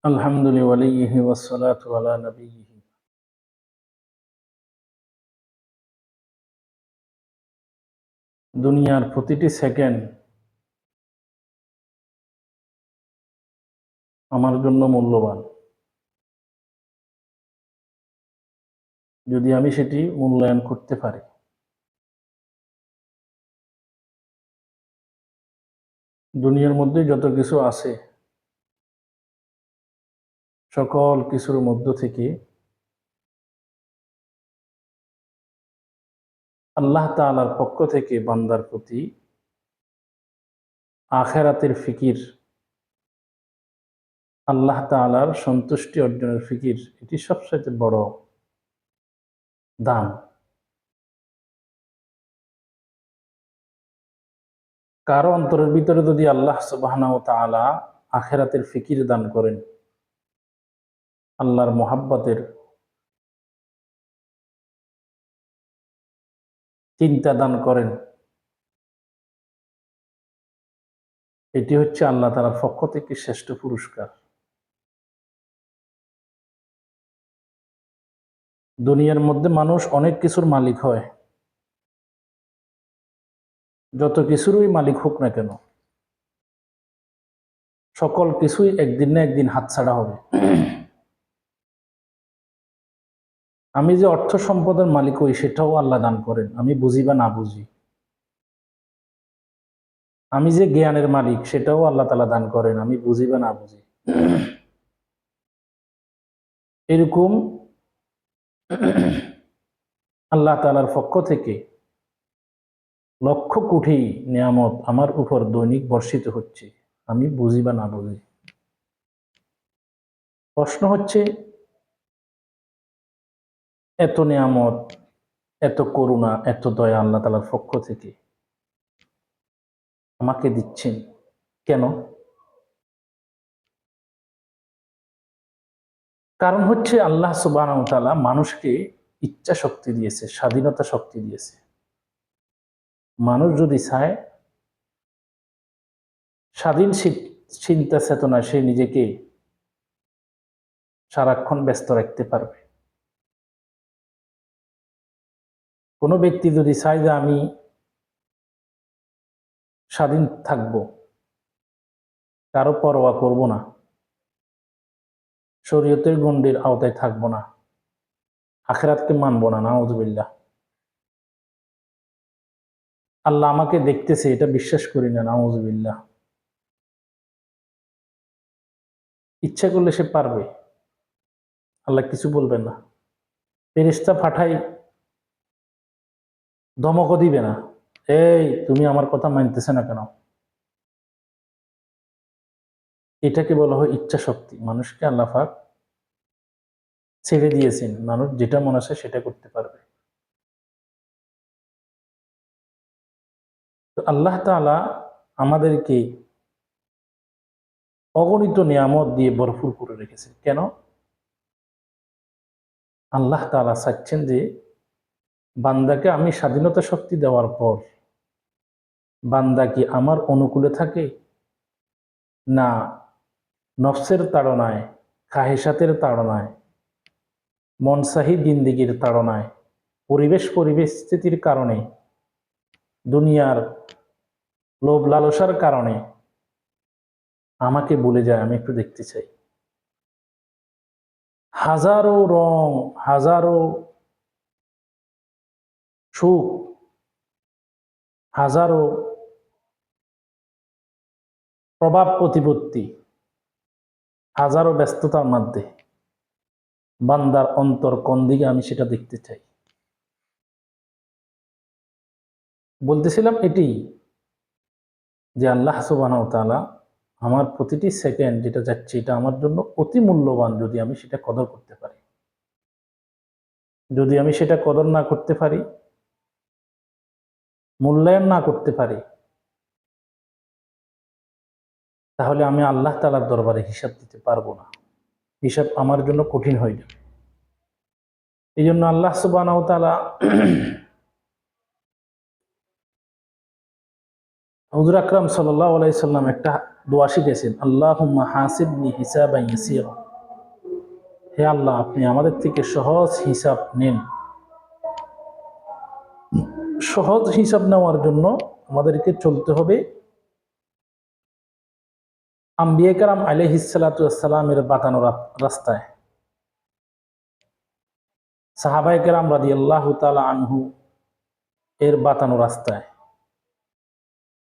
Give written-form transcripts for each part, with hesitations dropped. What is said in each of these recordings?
আলহামদুলিল্লাহি ওয়ালিহি ওয়াসসালাতু আলা নাবিয়িহি। দুনিয়ার প্রতিটি সেকেন্ড আমার জন্য মূল্যবান, যদি আমি সেটি মূল্যায়ন করতে পারি। দুনিয়ার মধ্যে যত কিছু আছে, সকল কিছুর মধ্য থেকে আল্লাহ তাআলার পক্ষ থেকে বান্দার প্রতি আখিরাতের ফিকির, আল্লাহ তাআলার সন্তুষ্টি অর্জনের ফিকির, এটি সবচেয়ে বড় দান। কারো অন্তরের ভিতরে যদি আল্লাহ সুবহানাহু ওয়া তাআলা আখিরাতের ফিকির দান করেন, আল্লাহর মোহাব্বতের চিন্তা দান করেন, এটি হচ্ছে আল্লাহ তাআলার পক্ষ থেকে শ্রেষ্ঠ পুরস্কার। দুনিয়ার মধ্যে মানুষ অনেক কিছুর মালিক হয়, যত কিছুরই মালিক হোক না কেন, সকল কিছুই একদিন না একদিন হাতছাড়া হবে। আমি যে অর্থ সম্পদের মালিক হই, সেটাও আল্লাহ দান করেন, আমি বুঝি বা না বুঝি। আমি যে জ্ঞানের মালিক, সেটাও আল্লাহ তাআলা দান করেন, আমি বুঝি বা না বুঝি। এরকম আল্লাহ তাআলার পক্ষ থেকে লক্ষ কোটি নিয়ামত আমার উপর দৈনিক বর্ষিত হচ্ছে, আমি বুঝি বা না বুঝি। প্রশ্ন হচ্ছে, এত নিয়ামত, এত করুণা, এত দয়া আল্লাহ তাআলার পক্ষ থেকে আমাকে দিচ্ছেন কেন? কারণ হচ্ছে আল্লাহ সুবহানাহু ওয়া তাআলা মানুষকে ইচ্ছা শক্তি দিয়েছে, স্বাধীনতা শক্তি দিয়েছে। মানুষ যদি চায়, স্বাধীন চিন্তা চেতনায় সে নিজেকে সারাক্ষণ ব্যস্ত রাখতে পারবে। কোনো ব্যক্তি যদি চায় যে আমি স্বাধীন থাকব, কারো পরোয়া করব না, শরীয়তের গণ্ডির আওতায় থাকব না, আখিরাতকে মানব না, নাউযুবিল্লাহ, আল্লাহ আমাকে দেখতেছে এটা বিশ্বাস করি না, নাউযুবিল্লাহ, ইচ্ছা করলে সে পারবে, আল্লাহ কিছু বলবেন না। ফেরেশতা পাঠাই, ধমকও দিবে না, এই তুমি আমার কথা মানতেছে না কেন। এটাকে বলা হয় ইচ্ছা শক্তি। মানুষকে আল্লাহ পাক ছেড়ে দিয়েছেন, মানুষ যেটা মনে আসে সেটা করতে পারবে। তো আল্লাহ তাআলা আমাদেরকে অগণিত নিয়ামত দিয়ে ভরপুর করে রেখেছেন কেন? আল্লাহ তাআলা চাচ্ছেন যে বান্দাকে আমি স্বাধীনতা শক্তি দেওয়ার পর বান্দা কি আমার অনুকূলে থাকে, না নফসের তাড়নায়, খাহেসাতের তাড়নায়, মনসাহি জিন্দিগির তাড়নায়, পরিস্থিতির কারণে, দুনিয়ার লোভ লালসার কারণে আমাকে বলে যায়, আমি একটু দেখতে চাই। হাজারো রং, হাজারো সুখ, হাজারো প্রভাব প্রতিপত্তি, হাজারো ব্যস্ততার মধ্যে বান্দার অন্তর কোন দিকে, আমি সেটা দেখতে চাই। বলতেছিলাম এটি যে আল্লাহ সুবহানাহু ওয়া তাআলা আমার প্রতিটি সেকেন্ড যেটা যাচ্ছে, এটা আমার জন্য অতি মূল্যবান, যদি আমি সেটা কদর করতে পারি। যদি আমি সেটা কদর না করতে পারি, মূল্যায়ন না করতে পারি, তাহলে আমি আল্লাহ তাআলার দরবারে হিসাব দিতে পারবো না, হিসাব আমার জন্য কঠিন হয়ে যাবে। এই জন্য আল্লাহ সুবহানাহু ওয়া তাআলা হুজুর আকরাম সাল্লাল্লাহু আলাইহি সাল্লাম একটা দোয়া শিখেছেন, আল্লাহুম্মা হাসিবনি হিসাবান ইয়াসীরা। হে আল্লাহ, আপনি আমাদের থেকে সহজ হিসাব নিন। সহজ হিসাব নেওয়ার জন্য আমাদেরকে চলতে হবে আম্বিয়া কেরাম আলাইহিস সালাতু ওয়াস সালামের বাতানো রাস্তায়, সাহাবায়ে কেরাম রাদিয়াল্লাহু তাআলা আনহু এর বাতানো রাস্তায়,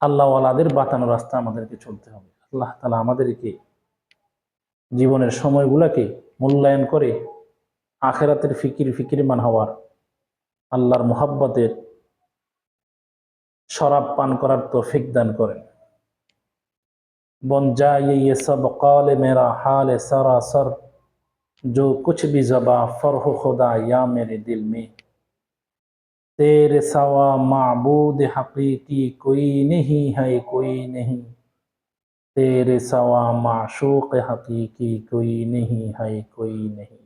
আল্লাহ ওয়ালাদের বাতানো রাস্তা আমাদেরকে চলতে হবে। আল্লাহ তাআলা আমাদেরকে জীবনের সময়গুলোকে মূল্যায়ন করে আখিরাতের ফিকিরমান হওয়ার, আল্লাহর মুহাব্বতের শরাব পান করার তৌফিক দান করেন। बन जाए ये सब कौल मेरा हाल सरासर, जो कुछ भी ज़बा फरह खुदा या मेरे दिल में, तेरे सवा माबूद हकीकी कोई नहीं है कोई नहीं, तेरे सवा माशूक हकीकी कोई नहीं है कोई नहीं।